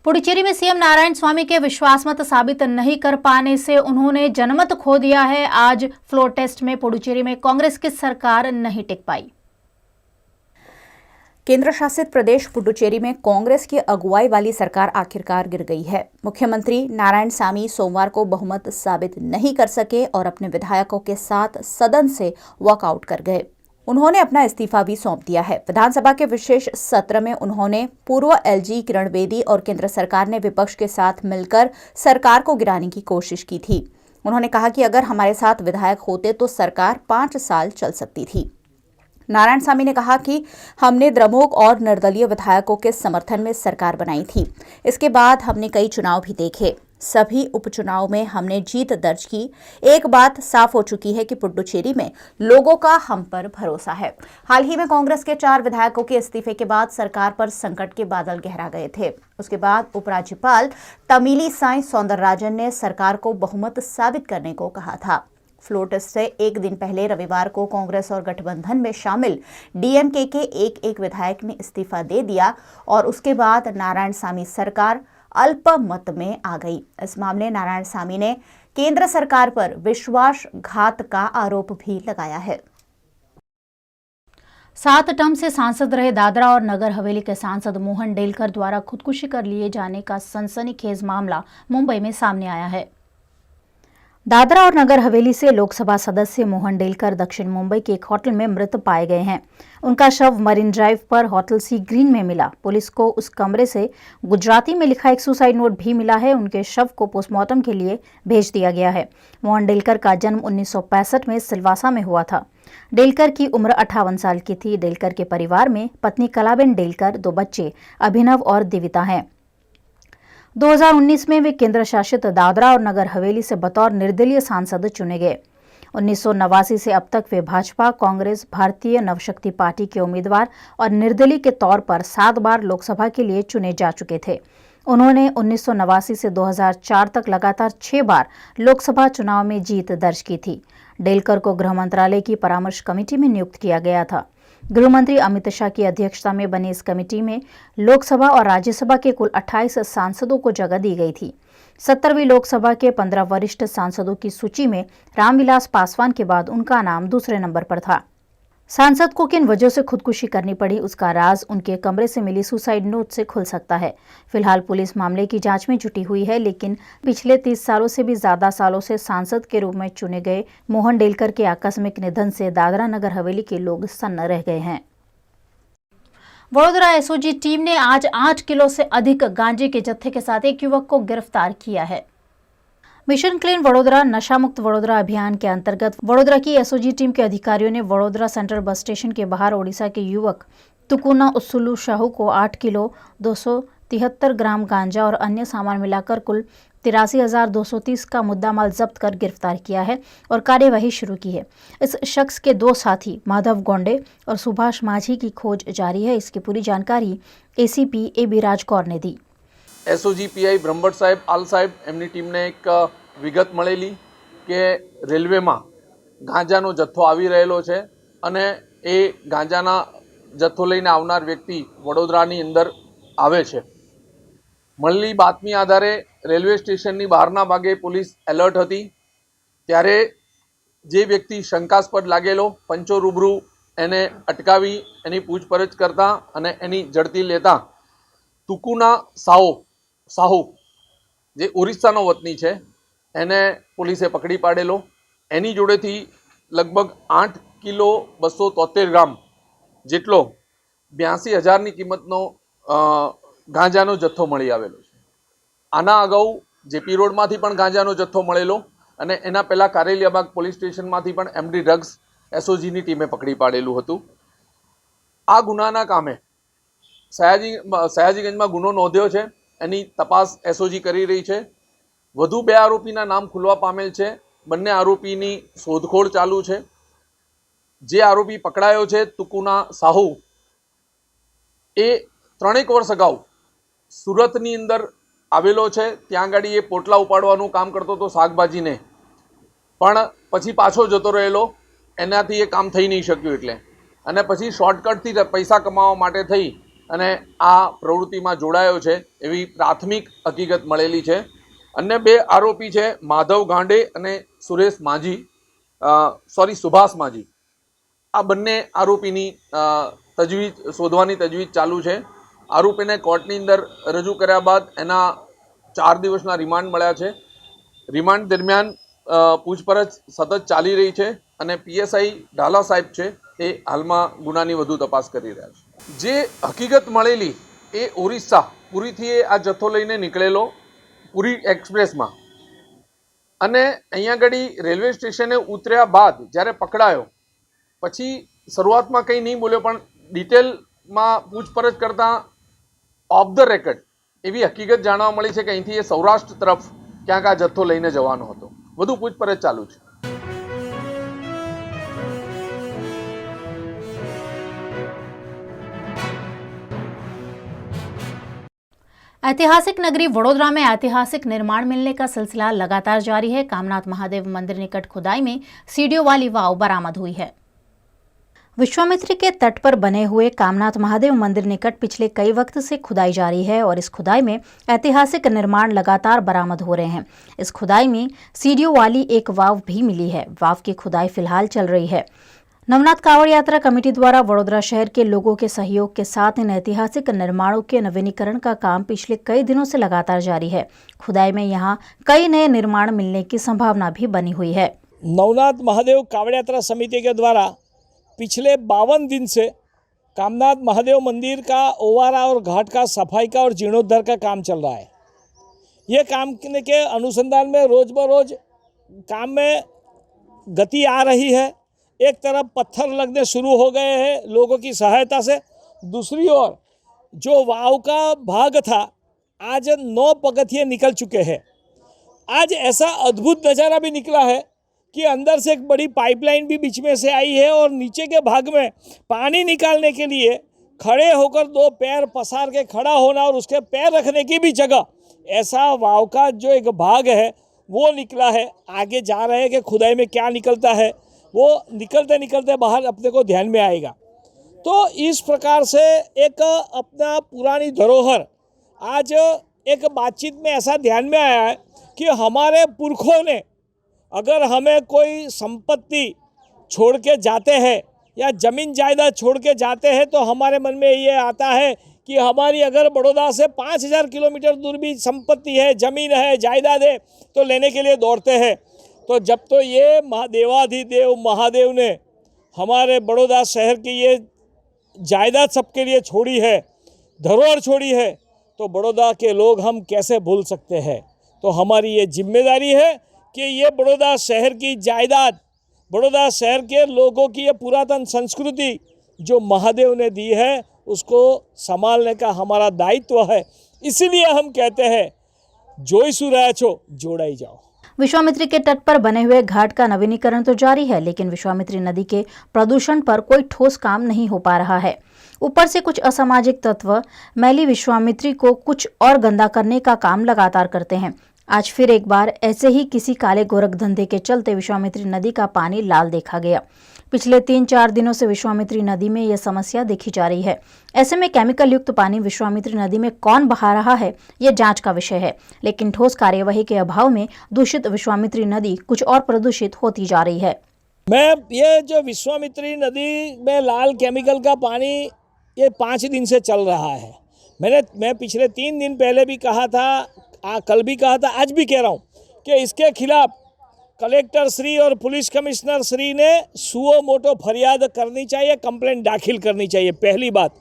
पुडुचेरी में सीएम नारायण स्वामी के विश्वासमत साबित नहीं कर पाने से उन्होंने जनमत खो दिया है। आज फ्लोर टेस्ट में पुडुचेरी में कांग्रेस की सरकार नहीं टिक पाई। केंद्र शासित प्रदेश पुडुचेरी में कांग्रेस की अगुवाई वाली सरकार आखिरकार गिर गई है। मुख्यमंत्री नारायणसामी सोमवार को बहुमत साबित नहीं कर सके और अपने विधायकों के साथ सदन से वॉकआउट कर गए। उन्होंने अपना इस्तीफा भी सौंप दिया है। विधानसभा के विशेष सत्र में उन्होंने पूर्व एलजी किरण बेदी और केंद्र सरकार ने विपक्ष के साथ मिलकर सरकार को गिराने की कोशिश की थी। उन्होंने कहा कि अगर हमारे साथ विधायक होते तो सरकार 5 साल चल सकती थी। नारायणसामी ने कहा कि हमने द्रमुक और निर्दलीय विधायकों के समर्थन में सरकार बनाई थी। इसके बाद हमने कई चुनाव भी देखे। सभी उपचुनाव में हमने जीत दर्ज की। एक बात साफ हो चुकी है कि पुडुचेरी में लोगों का हम पर भरोसा है। हाल ही में कांग्रेस के 4 विधायकों के इस्तीफे के बाद सरकार पर संकट के बादल गहरा गए थे। उसके बाद उपराज्यपाल तमिलिसाई सौंदरराजन ने सरकार को बहुमत साबित करने को कहा था। फ्लोर टेस्ट से एक दिन पहले रविवार को कांग्रेस और गठबंधन में शामिल डीएमके के एक विधायक ने इस्तीफा दे दिया और उसके बाद नारायणसामी सरकार अल्पमत में आ गई। इस मामले नारायणसामी ने केंद्र सरकार पर विश्वासघात का आरोप भी लगाया है। 7 टर्म से सांसद रहे दादरा और नगर हवेली के सांसद मोहन डेलकर द्वारा खुदकुशी कर लिए जाने का सनसनीखेज मामला मुंबई में सामने आया है। दादरा और नगर हवेली से लोकसभा सदस्य मोहन डेलकर दक्षिण मुंबई के एक होटल में मृत पाए गए हैं। उनका शव मरीन ड्राइव पर होटल सी ग्रीन में मिला। पुलिस को उस कमरे से गुजराती में लिखा एक सुसाइड नोट भी मिला है। उनके शव को पोस्टमार्टम के लिए भेज दिया गया है। मोहन डेलकर का जन्म 1965 में सिलवासा में हुआ था। डेलकर की उम्र 58 साल की थी। डेलकर के परिवार में पत्नी कलाबेन डेलकर, 2 बच्चे अभिनव और दिविता हैं। 2019 में वे केंद्र शासित दादरा और नगर हवेली से बतौर निर्दलीय सांसद चुने गए। 1989 से अब तक वे भाजपा, कांग्रेस, भारतीय नवशक्ति पार्टी के उम्मीदवार और निर्दलीय के तौर पर 7 बार लोकसभा के लिए चुने जा चुके थे। उन्होंने 1989 से 2004 तक लगातार 6 बार लोकसभा चुनाव में जीत दर्ज की थी। डेलकर को गृह मंत्रालय की परामर्श कमेटी में नियुक्त किया गया था। गृह मंत्री अमित शाह की अध्यक्षता में बनी इस कमेटी में लोकसभा और राज्यसभा के कुल 28 सांसदों को जगह दी गई थी। 70वीं लोकसभा के 15 वरिष्ठ सांसदों की सूची में रामविलास पासवान के बाद उनका नाम दूसरे नंबर पर था। सांसद को किन वजह से खुदकुशी करनी पड़ी, उसका राज उनके कमरे से मिली सुसाइड नोट से खुल सकता है। फिलहाल पुलिस मामले की जांच में जुटी हुई है, लेकिन पिछले 30 सालों से भी ज्यादा सालों से सांसद के रूप में चुने गए मोहन डेलकर के आकस्मिक निधन से दादरा नगर हवेली के लोग सन्न रह गए हैं। वडोदरा एसओजी टीम ने आज 8 किलो से अधिक गांजे के जत्थे के साथ एक युवक को गिरफ्तार किया है। मिशन क्लीन वडोदरा नशा मुक्त वडोदरा अभियान के अंतर्गत वडोदरा की एसओजी टीम के अधिकारियों ने वडोदरा सेंट्रल बस स्टेशन के बाहर ओडिशा के युवक तुकुना उस्सुलू शाहू को 8 किलो 273 ग्राम गांजा और अन्य सामान मिलाकर कुल 83,230 का मुद्दामाल जब्त कर गिरफ्तार किया है और कार्यवाही शुरू की है। इस शख्स के 2 साथी माधव गोंडे और सुभाष माझी की खोज जारी है। इसकी पूरी जानकारी एसीपी ए.बी. राजकौर ने दी। एसओजी पीआई બ્રહ્મભટ્ટ સાહેબ આલ સાહેબ એમની ટીમને એક વિગત મળેલી કે રેલવેમાં ગાંજાનો જથ્થો આવી રહેલો છે અને એ ગાંજાના જથ્થો લઈને આવનાર વ્યક્તિ વડોદરાની અંદર આવે છે। મળેલી બાતમી આધારે રેલવે સ્ટેશનની બહારના ભાગે પોલીસ એલર્ટ હતી। ત્યારે જે વ્યક્તિ શંકાસ્પદ લાગેલો પંચો રૂબરૂ એને અટકાવી એની પૂછપરછ કરતા અને એની ઝડપી લેતા તુકુના સાહુ જે ઓરિસ્સાનો વતની છે એને પોલીસે પકડી પાડેલો। એની જોડેથી લગભગ 8 કિલો 273 ગ્રામ જેટલો 82,000ની કિંમતનો ગાંજાનો જથ્થો મળી આવેલો છે। આના અગાઉ જેપી રોડમાંથી પણ ગાંજાનો જથ્થો મળેલો અને એના પહેલાં કારેલિયાબાગ પોલીસ સ્ટેશનમાંથી પણ એમડી ડ્રગ્સ એસઓજીની ટીમે પકડી પાડેલું હતું। આ ગુનાના કામે સયાજીગંજમાં ગુનો નોંધ્યો છે। એની તપાસ એસઓજી કરી રહી છે। વધુ 2 આરોપીના નામ ખુલવા પામેલ છે। બંને આરોપીની શોધખોળ ચાલુ છે। જે આરોપી પકડાયો છે તુકુના સાહુ એ 3 વર્ષ અગાઉ સુરતની અંદર આવેલો છે। ત્યાં આગળ એ પોટલા ઉપાડવાનું કામ કરતો હતો શાકભાજીને, પણ પછી પાછો જતો રહેલો। એનાથી એ કામ થઈ નહીં શક્યું એટલે અને પછી શોર્ટકટથી પૈસા કમાવા માટે થઈ અને આ પ્રવૃત્તિમાં જોડાયો છે એવી પ્રાથમિક હકીકત મળેલી છે. અન્ય બે આરોપી છે માધવ ગાંડે અને સુરેશ માજી, સુભાષ માજી. આ બંને આરોપીની તજવીજ શોધવાની તજવીજ ચાલુ છે. આરોપીને કોર્ટની અંદર રજૂ કર્યા બાદ એના 4 દિવસના રિમાન્ડ મળ્યા છે. રિમાન્ડ દરમિયાન પૂછપરછ સતત ચાલી રહી છે અને પીએસઆઈ ઢાલા સાહેબ છે એ હાલમાં ગુનાની વધુ તપાસ કરી રહ્યા છે. જે હકીકત મળેલી એ ઓરિસ્સા પુરીથી આ જથ્થો લઈને નીકળેલો પુરી એક્સપ્રેસમાં, અને અહીંયા આગળ રેલવે સ્ટેશને ઉતર્યા બાદ જ્યારે પકડાયો પછી શરૂઆતમાં કંઈ નહીં બોલ્યો, પણ ડિટેલમાં પૂછપરછ કરતાં ઓફ ધ રેકર્ડ એવી હકીકત જાણવા મળી છે કે અહીંથી એ સૌરાષ્ટ્ર તરફ ક્યાંક આ જથ્થો લઈને જવાનો હતો. વધુ પૂછપરછ ચાલુ છે. ऐतिहासिक नगरी वडोदरा में ऐतिहासिक निर्माण मिलने का सिलसिला लगातार जारी है। कामनाथ महादेव मंदिर निकट खुदाई में सीढ़ियों वाली वाव बरामद हुई है। विश्वामित्री के तट पर बने हुए कामनाथ महादेव मंदिर निकट पिछले कई वक्त से खुदाई जारी है और इस खुदाई में ऐतिहासिक निर्माण लगातार बरामद हो रहे हैं। इस खुदाई में सीढ़ियों वाली एक वाव भी मिली है। वाव की खुदाई फिलहाल चल रही है। नवनाथ कांवड़ यात्रा कमेटी द्वारा वडोदरा शहर के लोगों के सहयोग के साथ इन ऐतिहासिक निर्माणों के नवीनीकरण का काम पिछले कई दिनों से लगातार जारी है। खुदाई में यहाँ कई नए निर्माण मिलने की संभावना भी बनी हुई है। नवनाथ महादेव कांवड़ यात्रा समिति के द्वारा पिछले 52 दिन से कामनाथ महादेव मंदिर का ओवारा और घाट का सफाई का और जीर्णोद्धार का काम चल रहा है। ये काम के अनुसंधान में रोज़ बरोज काम में गति आ रही है। एक तरफ पत्थर लगने शुरू हो गए हैं लोगों की सहायता से, दूसरी ओर जो वाव का भाग था आज 9 पगथिये निकल चुके हैं। आज ऐसा अद्भुत नज़ारा भी निकला है कि अंदर से एक बड़ी पाइपलाइन भी बीच में से आई है और नीचे के भाग में पानी निकालने के लिए खड़े होकर 2 पैर पसार के खड़ा होना और उसके पैर रखने की भी जगह, ऐसा वाव का जो एक भाग है वो निकला है। आगे जा रहे हैं कि खुदाई में क्या निकलता है वो निकलते निकलते बाहर अपने को ध्यान में आएगा। तो इस प्रकार से एक अपना पुरानी धरोहर आज एक बातचीत में ऐसा ध्यान में आया है कि हमारे पुरखों ने अगर हमें कोई संपत्ति छोड़ के जाते हैं या ज़मीन जायदाद छोड़ के जाते हैं तो हमारे मन में ये आता है कि हमारी अगर बड़ौदा से 5000 किलोमीटर दूर भी संपत्ति है, ज़मीन है, जायदाद है तो लेने के लिए दौड़ते हैं। तो जब तो ये देवाधिदेव महादेव ने हमारे बड़ौदा शहर की ये जायदाद सबके लिए छोड़ी है, धरोहर छोड़ी है, तो बड़ौदा के लोग हम कैसे भूल सकते हैं। तो हमारी ये जिम्मेदारी है कि ये बड़ौदा शहर की जायदाद, बड़ौदा शहर के लोगों की ये पुरातन संस्कृति जो महादेव ने दी है उसको संभालने का हमारा दायित्व है। इसीलिए हम कहते हैं जोईसु रहा छो जोड़ाई जाओ। विश्वामित्री के तट पर बने हुए घाट का नवीनीकरण तो जारी है, लेकिन विश्वामित्री नदी के प्रदूषण पर कोई ठोस काम नहीं हो पा रहा है। ऊपर से कुछ असामाजिक तत्व मैली विश्वामित्री को कुछ और गंदा करने का काम लगातार करते हैं। आज फिर एक बार ऐसे ही किसी काले गोरख धंधे के चलते विश्वामित्री नदी का पानी लाल देखा गया। पिछले 3-4 दिनों से विश्वामित्री नदी में यह समस्या देखी जा रही है। ऐसे में केमिकल युक्त पानी विश्वामित्री नदी में कौन बहा रहा है यह जांच का विषय है, लेकिन ठोस कार्यवाही के अभाव में दूषित विश्वामित्री नदी कुछ और प्रदूषित होती जा रही है। मैं ये जो विश्वामित्री नदी में लाल केमिकल का पानी ये 5 दिन से चल रहा है। मैं पिछले 3 दिन पहले भी कहा था, कल भी कहा था, आज भी कह रहा हूँ कि इसके खिलाफ कलेक्टर श्री और पुलिस कमिश्नर श्री ने सुओ मोटो फरियाद करनी चाहिए, कंप्लेंट दाखिल करनी चाहिए, पहली बात।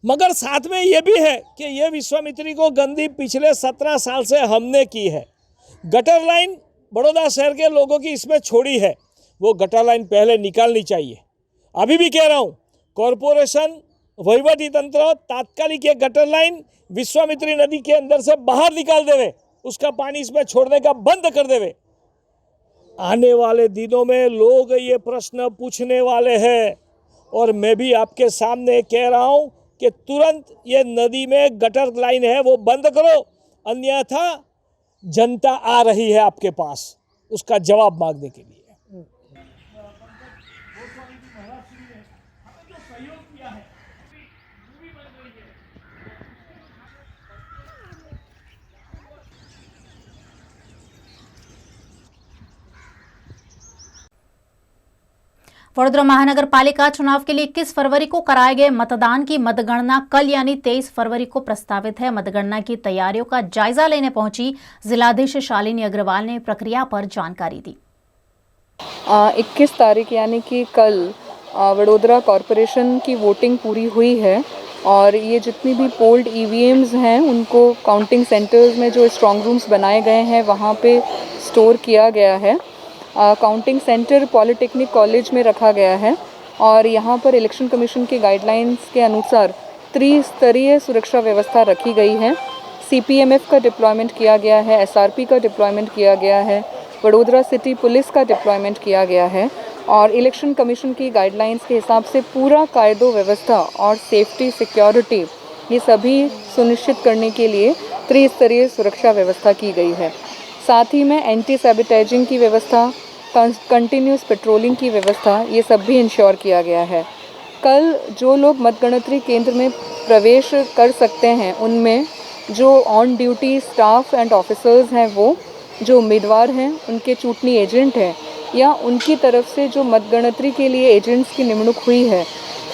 मगर साथ में ये भी है कि ये विश्वामित्री को गंदी पिछले 17 साल से हमने की है। गटर लाइन बड़ौदा शहर के लोगों की इसमें छोड़ी है, वो गटर लाइन पहले निकालनी चाहिए। अभी भी कह रहा हूँ कॉरपोरेशन वहीवटी तंत्र तात्कालिक ये गटर लाइन विश्वामित्री नदी के अंदर से बाहर निकाल देवे, उसका पानी इसमें छोड़ने का बंद कर देवे। आने वाले दिनों में लोग ये प्रश्न पूछने वाले हैं और मैं भी आपके सामने कह रहा हूँ कि तुरंत ये नदी में गटर लाइन है वो बंद करो, अन्यथा जनता आ रही है आपके पास उसका जवाब मांगने के लिए। वडोदरा महानगर पालिका चुनाव के लिए 21 फरवरी को कराए गए मतदान की मतगणना कल यानी 23 फरवरी को प्रस्तावित है। मतगणना की तैयारियों का जायजा लेने पहुंची जिलाधीश शालिनी अग्रवाल ने प्रक्रिया पर जानकारी दी। 21 तारीख यानी कि कल वडोदरा कॉरपोरेशन की वोटिंग पूरी हुई है और ये जितनी भी पोल्ड ईवीएम्स हैं उनको काउंटिंग सेंटर्स में जो स्ट्रॉन्ग रूम्स बनाए गए हैं वहाँ पे स्टोर किया गया है। काउंटिंग सेंटर पॉलिटेक्निक कॉलेज में रखा गया है और यहाँ पर इलेक्शन कमीशन के गाइडलाइंस के अनुसार त्रिस्तरीय सुरक्षा व्यवस्था रखी गई है। सीपीएमएफ का डिप्लॉयमेंट किया गया है, एसआरपी का डिप्लॉयमेंट किया गया है, वडोदरा सिटी पुलिस का डिप्लॉयमेंट किया गया है और इलेक्शन कमीशन की गाइडलाइंस के हिसाब से पूरा कायदो व्यवस्था और सेफ्टी सिक्योरिटी ये सभी सुनिश्चित करने के लिए त्रिस्तरीय सुरक्षा व्यवस्था की गई है। साथ ही में एंटी सैबोटेजिंग की व्यवस्था, कंटिन्यूस पेट्रोलिंग की व्यवस्था ये सब भी इंश्योर किया गया है। कल जो लोग मतगणतरी केंद्र में प्रवेश कर सकते हैं उनमें जो on duty staff and officers हैं, वो जो उम्मीदवार हैं, उनके चुनावी एजेंट हैं या उनकी तरफ से जो मतगणतरी के लिए एजेंट्स की निमणूक हुई है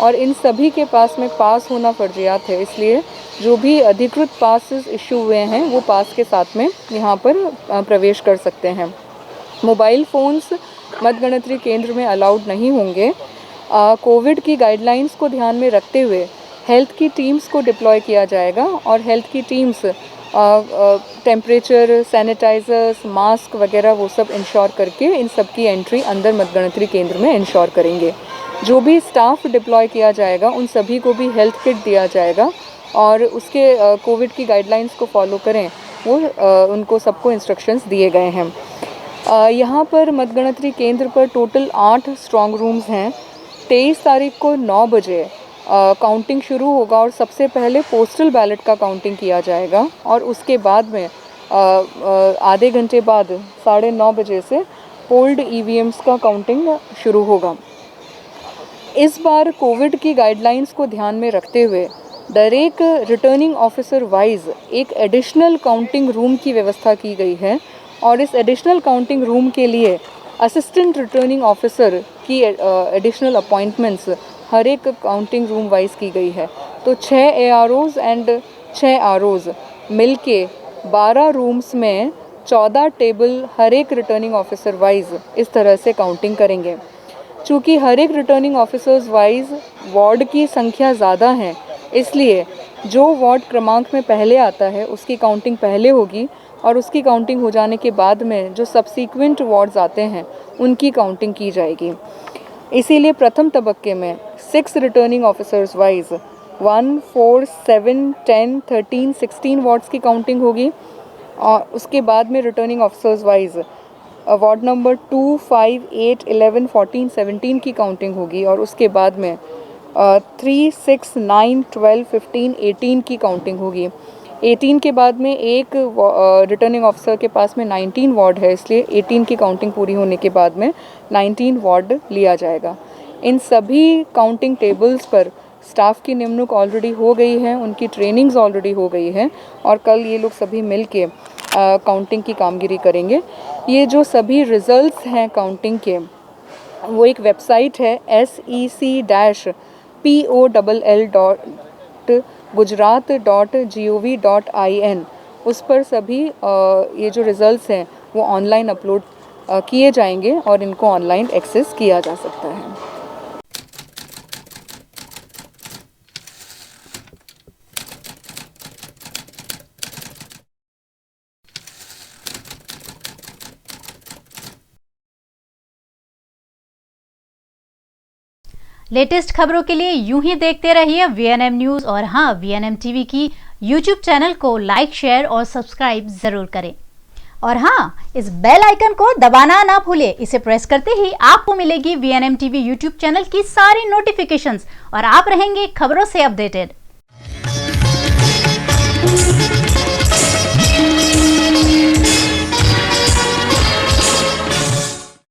और इन सभी के पास में पास होना फर्जियात है। इसलिए जो भी अधिकृत पासेस इशू हुए हैं वो पास के साथ में यहाँ पर प्रवेश कर सकते हैं। मोबाइल फ़ोन्स मतगणतरी केंद्र में अलाउड नहीं होंगे। कोविड की गाइडलाइंस को ध्यान में रखते हुए हेल्थ की टीम्स को डिप्लॉय किया जाएगा और हेल्थ की टीम्स टेम्परेचर, सैनिटाइजर्स, मास्क वगैरह वो सब इंश्योर करके इन सब की एंट्री अंदर मतगणतरी केंद्र में इंश्योर करेंगे। जो भी स्टाफ डिप्लॉय किया जाएगा उन सभी को भी हेल्थ किट दिया जाएगा और उसके कोविड की गाइडलाइंस को फॉलो करें वो उनको सबको इंस्ट्रक्शंस दिए गए हैं। यहाँ पर मतगणतरी केंद्र पर टोटल 8 स्ट्रॉन्ग रूम्स हैं। 23 तारीख को 9 बजे काउंटिंग शुरू होगा और सबसे पहले पोस्टल बैलेट का काउंटिंग किया जाएगा और उसके बाद में आधे घंटे बाद 9:30 बजे से पोल्ड ईवीएम्स का काउंटिंग शुरू होगा। इस बार कोविड की गाइडलाइंस को ध्यान में रखते हुए दरेक रिटर्निंग ऑफिसर वाइज एक एडिशनल काउंटिंग रूम की व्यवस्था की गई है और इस एडिशनल काउंटिंग रूम के लिए असिस्टेंट रिटर्निंग ऑफिसर की एडिशनल अपॉइंटमेंट्स हर एक काउंटिंग रूम वाइज की गई है। तो 6 AROs एंड 6 ROs मिल के 12 रूम्स में 14 टेबल हर एक रिटर्निंग ऑफिसर वाइज इस तरह से काउंटिंग करेंगे। चूँकि हर एक रिटर्निंग ऑफिसर्स वाइज वार्ड की संख्या ज़्यादा है, इसलिए जो वार्ड क्रमांक में पहले आता है उसकी काउंटिंग पहले होगी और उसकी काउंटिंग हो जाने के बाद में जो सब्सीक्वेंट वार्ड्स आते हैं उनकी काउंटिंग की जाएगी। इसीलिए प्रथम तबक्के में 6 रिटर्निंग ऑफिसर्स वाइज 1, 4, 7, 10, 13, 16 वार्ड्स की काउंटिंग होगी और उसके बाद में returning officers wise ward number 2, 5, 8, 11, 14, 17 की काउंटिंग होगी और उसके बाद में 3, 6, 9, 12, 15, 18 की काउंटिंग होगी। 18 के बाद में एक रिटर्निंग ऑफिसर के पास में 19 वार्ड है, इसलिए 18 की काउंटिंग पूरी होने के बाद में 19 वार्ड लिया जाएगा। इन सभी काउंटिंग टेबल्स पर स्टाफ की निमणूक ऑलरेडी हो गई है, उनकी ट्रेनिंग्स ऑलरेडी हो गई है और कल ये लोग सभी मिल के काउंटिंग की कामगिरी करेंगे। ये जो सभी रिजल्ट्स हैं काउंटिंग के वो एक वेबसाइट है sec-poll.gujarat.gov.in, उस पर सभी ये जो रिजल्ट्स हैं वो ऑनलाइन अपलोड किए जाएंगे और इनको ऑनलाइन एक्सेस किया जा सकता है। लेटेस्ट खबरों के लिए यूं ही देखते रहिए VNM न्यूज और हाँ, VNM TV की YouTube चैनल को लाइक, शेयर और सब्सक्राइब जरूर करें। और हाँ, इस बेल आइकन को दबाना ना भूलें। इसे प्रेस करते ही आपको मिलेगी VNM TV YouTube चैनल की सारी नोटिफिकेशंस और आप रहेंगे खबरों से अपडेटेड।